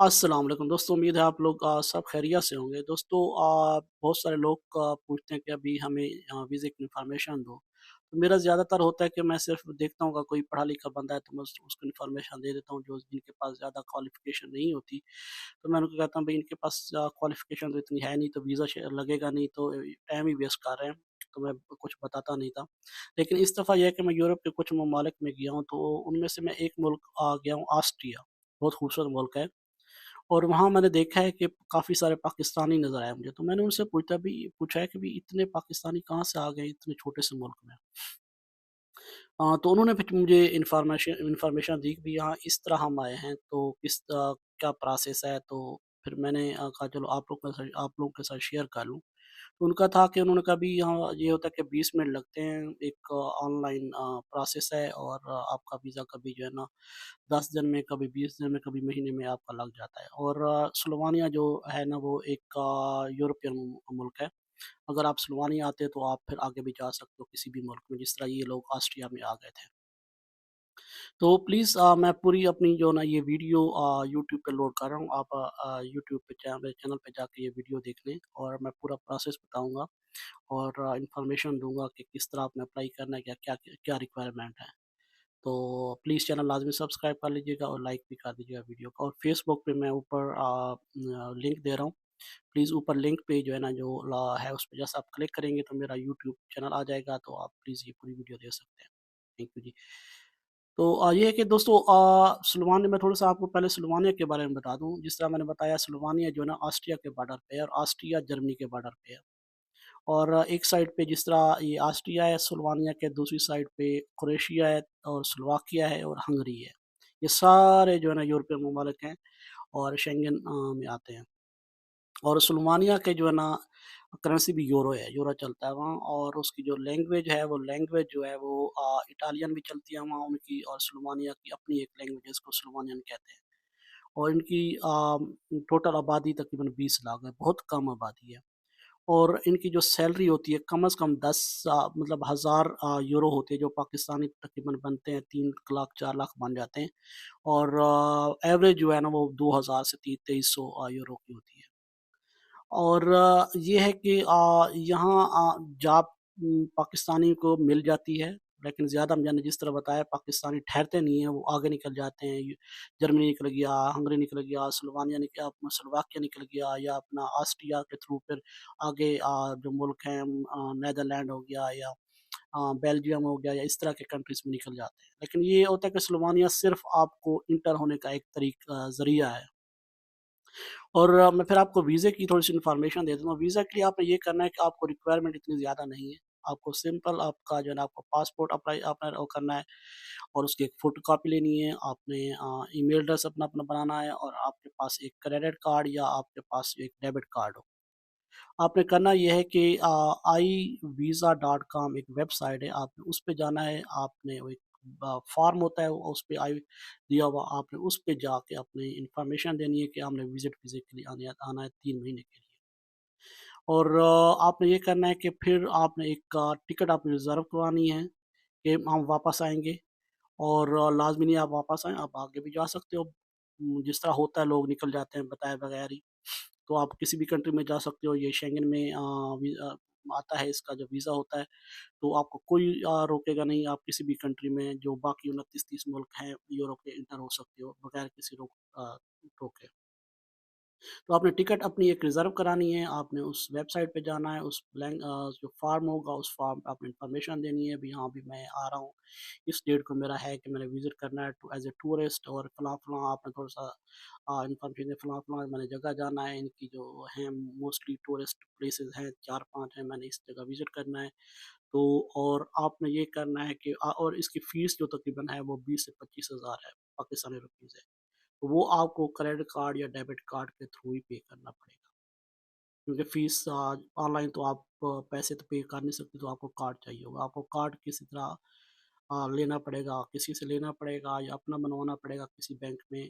अस्सलाम वालेकुम दोस्तों, उम्मीद है आप लोग सब खैरियत से होंगे। दोस्तों, बहुत सारे लोग पूछते हैं कि अभी हमें वीज़े की इन्फॉर्मेशन दो। तो मेरा ज़्यादातर होता है कि मैं सिर्फ़ देखता हूँ अगर कोई पढ़ा-लिखा बंदा है तो मैं उसको इन्फॉर्मेशन दे देता हूँ, जो जिनके पास ज़्यादा क्वालिफ़िकेशन नहीं होती। तो मैं उनको कहता हूँ भई इनके पास क्वालिफ़िकेशन तो इतनी है नहीं, तो वीज़ा लगेगा नहीं, तो टाइम ही वेस्ट कर रहे हैं। तो मैं कुछ बताता नहीं था। लेकिन इस दफ़ा ये है कि मैं यूरोप के कुछ ममालिक में गया हूँ, तो उनमें से मैं एक मुल्क गया हूँ, ऑस्ट्रिया। बहुत खूबसूरत मुल्क है। और वहाँ मैंने देखा है कि काफ़ी सारे पाकिस्तानी नज़र आए मुझे, तो मैंने उनसे पूछा है कि भई इतने पाकिस्तानी कहाँ से आ गए इतने छोटे से मुल्क में? तो उन्होंने फिर मुझे इन्फॉर्मेशन दी कि भई यहाँ इस तरह हम आए हैं, तो क्या प्रोसेस है? तो फिर मैंने कहा चलो आप लोगों के साथ शेयर कर लूँ। उनका था कि उन्होंने कहा भी यहाँ ये होता है कि 20 मिनट लगते हैं, एक ऑनलाइन प्रोसेस है और आपका वीज़ा कभी जो है ना 10 दिन में, कभी 20 दिन में, कभी महीने में आपका लग जाता है। और स्लोवानिया जो है ना वो एक यूरोपियन मुल्क है। अगर आप स्लोवानिया आते तो आप फिर आगे भी जा सकते हो किसी भी मुल्क में, जिस तरह ये लोग ऑस्ट्रिया में आ गए थे। तो प्लीज़ मैं पूरी अपनी जो ना ये वीडियो यूट्यूब पे लोड कर रहा हूँ। आप यूट्यूब पे मेरे चैनल पे जाके ये वीडियो देख लें और मैं पूरा प्रोसेस बताऊँगा और इन्फॉर्मेशन दूँगा कि किस तरह आपने अप्लाई करना है, क्या-क्या क्या रिक्वायरमेंट है। तो प्लीज़ चैनल लाज़मी सब्सक्राइब कर लीजिएगा और लाइक भी कर दीजिएगा वीडियो को। और फेसबुक पे मैं ऊपर लिंक दे रहा हूँ। प्लीज़ ऊपर लिंक पे जो है ना जो है उस पे जैसे आप क्लिक करेंगे तो मेरा यूट्यूब चैनल आ जाएगा, तो आप प्लीज़ ये पूरी वीडियो देख सकते हैं। थैंक यू जी। तो ये है कि दोस्तों, स्लोवानिया मैं थोड़ा-सा आपको पहले स्लोवानिया के बारे में बता दूँ। जिस तरह मैंने बताया, स्लोवानिया जो है ना ऑस्ट्रिया के बॉर्डर पे है और ऑस्ट्रिया जर्मनी के बॉर्डर पे है। और एक साइड पे जिस तरह ये ऑस्ट्रिया है स्लोवानिया के, दूसरी साइड पे क्रोएशिया है और स्लोवाकिया है और हंगरी है। ये सारे जो है ना यूरोपीय ममालिक हैं और शेंगन में आते हैं। और स्लोवानिया के जो है ना करेंसी भी यूरो है, यूरो चलता है वहाँ। और उसकी जो लैंग्वेज है, वो लैंग्वेज जो है वो इटालियन भी चलती है वहाँ उनकी, और स्लोवानिया की अपनी एक लैंग्वेज है, इसको स्लोवानियन कहते हैं। और इनकी टोटल आबादी तकरीबन 20 लाख है, बहुत कम आबादी है। और इनकी जो सैलरी होती है कम से कम 10 मतलब हज़ार यूरो होती है, जो पाकिस्तानी तकरीबन बनते हैं 3 लाख 4 लाख बन जाते हैं। और एवरेज जो है ना वो 2000 से 2300 यूरो की होती है। और ये है कि यहाँ जॉब पाकिस्तानी को मिल जाती है, लेकिन ज़्यादा मैंने जिस तरह बताया पाकिस्तानी ठहरते नहीं हैं, वो आगे निकल जाते हैं। जर्मनी निकल गया, हंगरी निकल गया, स्लोवाकिया निकल गया, या अपना ऑस्ट्रिया के थ्रू फिर आगे जो मुल्क हैं, नीदरलैंड हो गया, या बेल्जियम हो गया, या इस तरह के कंट्रीज़ में निकल जाते हैं। लेकिन ये होता है कि स्लोवानिया सिर्फ़ आपको इंटर होने का एक ज़रिया है। और मैं फिर आपको वीज़े की थोड़ी-सी इन्फॉर्मेशन दे दूँगा। वीज़ा के लिए आपने ये करना है कि आपको रिक्वायरमेंट इतनी ज़्यादा नहीं है। आपको सिंपल आपका जो है ना आपको पासपोर्ट अप्लाई आपने वो करना है और उसकी एक फ़ोटोकॉपी लेनी है। आपने ईमेल एड्रेस अपना-अपना बनाना है और आपके पास एक क्रेडिट कार्ड या आपके पास एक डेबिट कार्ड हो। आपने करना ये है कि iVisa.com एक वेबसाइट है, आपने उस पे जाना है। आपने वो एक फॉर्म होता है, वो उस पे दिया हुआ, आपने उस पे जाके अपनी इन्फॉर्मेशन देनी है कि हमने विज़िट वीज़े के लिए आना है 3 महीने के लिए। और आपने ये करना है कि फिर आपने एक टिकट आपने रिज़र्व करवानी है कि हम वापस आएँगे। और लाज़मी नहीं आप वापस आएँ, आप आगे भी जा सकते हो। जिस तरह होता है लोग निकल जाते हैं बताए बगैर ही। तो आप किसी भी कंट्री में जा सकते हो। ये शेंगन में आता है, इसका जो वीज़ा होता है, तो आपको कोई रोकेगा नहीं। आप किसी भी कंट्री में जो बाकी 29-30 मुल्क हैं यूरोप के, इंटर हो सकते हो बगैर किसी रोके। तो आपने टिकट अपनी एक रिज़र्व करानी है, आपने उस वेबसाइट पे जाना है, जो फ़ॉर्म होगा उस फ़ॉर्म पे आपने इन्फॉर्मेशन देनी है, भई हाँ, अभी मैं आ रहा हूँ, इस डेट को मेरा है कि मैंने विज़िट करना है एज़ अ टूरिस्ट, और फलाँ-फलाँ आपने थोड़ा-सा इन्फॉर्मेशन फलाँ-फलाँ मैंने जगह जाना है, इनकी जो हैं मोस्टली टूरिस्ट प्लेसेस हैं, 4-5 हैं, मैंने इस जगह विज़िट करना है। तो और आपने ये करना है कि और इसकी फ़ीस जो तकरीबन है वो 20 से 25 हज़ार है, पाकिस्तानी रुपीज़ है। तो वो आपको क्रेडिट कार्ड या डेबिट कार्ड के थ्रू ही पे करना पड़ेगा। क्योंकि फ़ीस ऑनलाइन तो आप पैसे तो पे कर नहीं सकते, तो आपको कार्ड चाहिए होगा। आपको कार्ड किसी तरह लेना पड़ेगा, किसी से लेना पड़ेगा या अपना बनवाना पड़ेगा किसी बैंक में,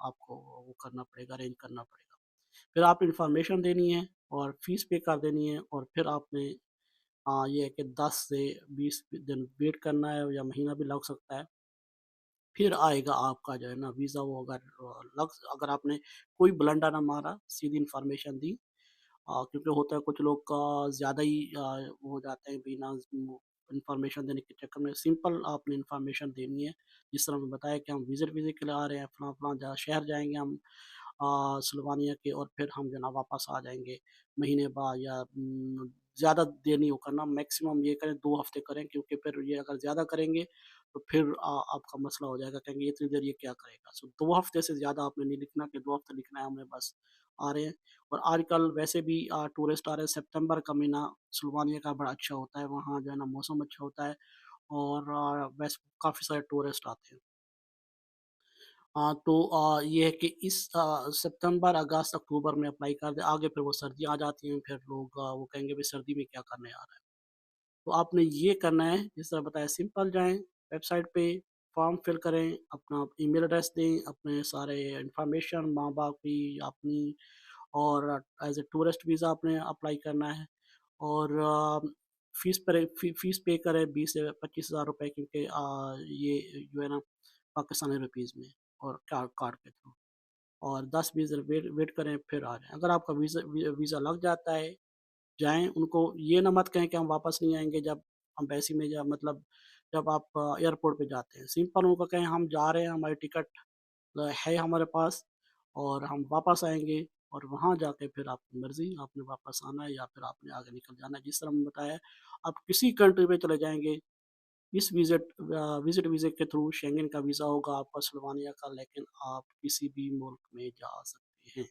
आपको वो करना पड़ेगा, अरेंज करना पड़ेगा। फिर आप इन्फॉर्मेशन देनी है और फ़ीस पे कर देनी है, और फिर आपने ये है कि 10 से 20 दिन वेट करना है, या महीना भी लग सकता है। پھر آئے گا آپ کا جو ہے نا ویزا، وہ اگر آپ نے کوئی بلنڈر نہ مارا، سیدھی انفارمیشن دی، کیونکہ ہوتا ہے کچھ لوگ کا زیادہ ہی وہ ہو جاتے ہیں بنا انفارمیشن دینے کے چکر میں، سمپل آپ نے انفارمیشن دینی ہے، جس طرح میں بتایا کہ ہم وزٹ کے لیے آ رہے ہیں، فلاں فلاں جگہ شہر جائیں گے ہم سلوانیہ کے، اور پھر ہم جو ہے نا واپس آ جائیں گے مہینے بعد، یا زیادہ دیر نہیں ہو کرنا، میکسیمم یہ کریں 2 ہفتے کریں، کیونکہ پھر یہ اگر زیادہ کریں گے تو پھر آپ کا مسئلہ ہو جائے گا، کہیں گے اتنی دیر یہ کیا کرے گا، 2 ہفتے سے زیادہ آپ نے نہیں لکھنا کہ 2 ہفتے لکھنا ہے ہم نے بس آ رہے ہیں۔ اور آج کل ویسے بھی ٹورسٹ آ رہے ہیں، سپتمبر کا مہینہ سلوانیہ کا بڑا اچھا ہوتا ہے، وہاں جو ہے نا موسم اچھا ہوتا ہے، اور ویسے کافی سارے ٹورسٹ آتے ہیں۔ تو یہ ہے کہ اس سپتمبر، اگست، اکتوبر میں اپلائی کر دیں، آگے پھر وہ سردیاں آ جاتی ہیں، پھر لوگ وہ کہیں گے بھئی سردی میں کیا کرنے آ رہا ہے۔ تو آپ نے یہ کرنا ہے، جس طرح بتایا، سمپل جائیں ویب سائٹ پہ، فارم فل کریں، اپنا ای میل ایڈریس دیں، اپنے سارے انفارمیشن، ماں باپ کی، اپنی، اور ایز اے ٹورسٹ ویزا آپ نے اپلائی کرنا ہے، اور فیس پے کریں 20 سے 25 ہزار روپے، کیونکہ یہ جو ہے نا پاکستانی روپیز میں، اور کارڈ کے تھرو، اور 10 20 دن ویٹ کریں، پھر آ جائیں۔ اگر آپ کا ویزا لگ جاتا ہے، جائیں، ان کو یہ نہ مت کہیں کہ ہم واپس نہیں آئیں گے، جب امبیسی میں مطلب جب آپ ایئرپورٹ پہ جاتے ہیں، سمپل ان کو کہیں ہم جا رہے ہیں، ہماری ٹکٹ ہے ہمارے پاس، اور ہم واپس آئیں گے، اور وہاں جا کے پھر آپ کی مرضی، آپ نے واپس آنا ہے یا پھر آپ نے آگے نکل جانا ہے، جس طرح میں نے بتایا ہے۔ آپ کسی کنٹری میں چلے جائیں گے، اس وزٹ ویزے کے تھرو شینگن کا ویزا ہوگا آپ کا، سلوانیہ کا، لیکن آپ کسی بھی ملک میں جا سکتے ہیں۔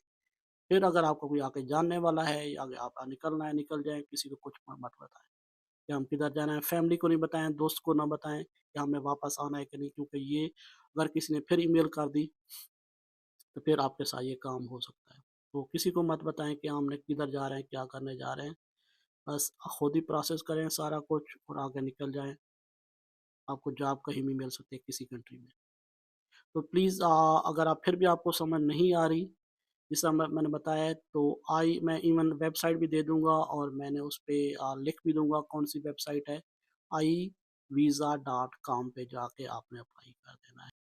پھر اگر آپ کو کوئی آگے جاننے والا ہے، یا آگے آپ نکلنا ہے نکل جائیں، کسی کو کچھ مت بتائیں کہ ہم کدھر جانا ہے، فیملی کو نہیں بتائیں، دوست کو نہ بتائیں کہ ہمیں واپس آنا ہے کہ نہیں، کیونکہ یہ اگر کسی نے پھر ای میل کر دی تو پھر آپ کے ساتھ یہ کام ہو سکتا ہے۔ تو کسی کو مت بتائیں کہ ہم نے کدھر جا رہے ہیں، کیا کرنے جا رہے ہیں، بس خود ہی پروسیس کریں سارا کچھ، اور آگے نکل جائیں، آپ کو جاب کہیں بھی مل سکتی ہے کسی کنٹری میں۔ تو پلیز اگر آپ پھر بھی آپ کو سمجھ نہیں آ رہی، جس طرح میں نے بتایا ہے، تو میں ایون ویب سائٹ بھی دے دوں گا، اور میں نے اس پہ لکھ بھی دوں گا کون سی ویب سائٹ ہے، iVisa.com پہ جا کے آپ نے اپلائی کر دینا ہے۔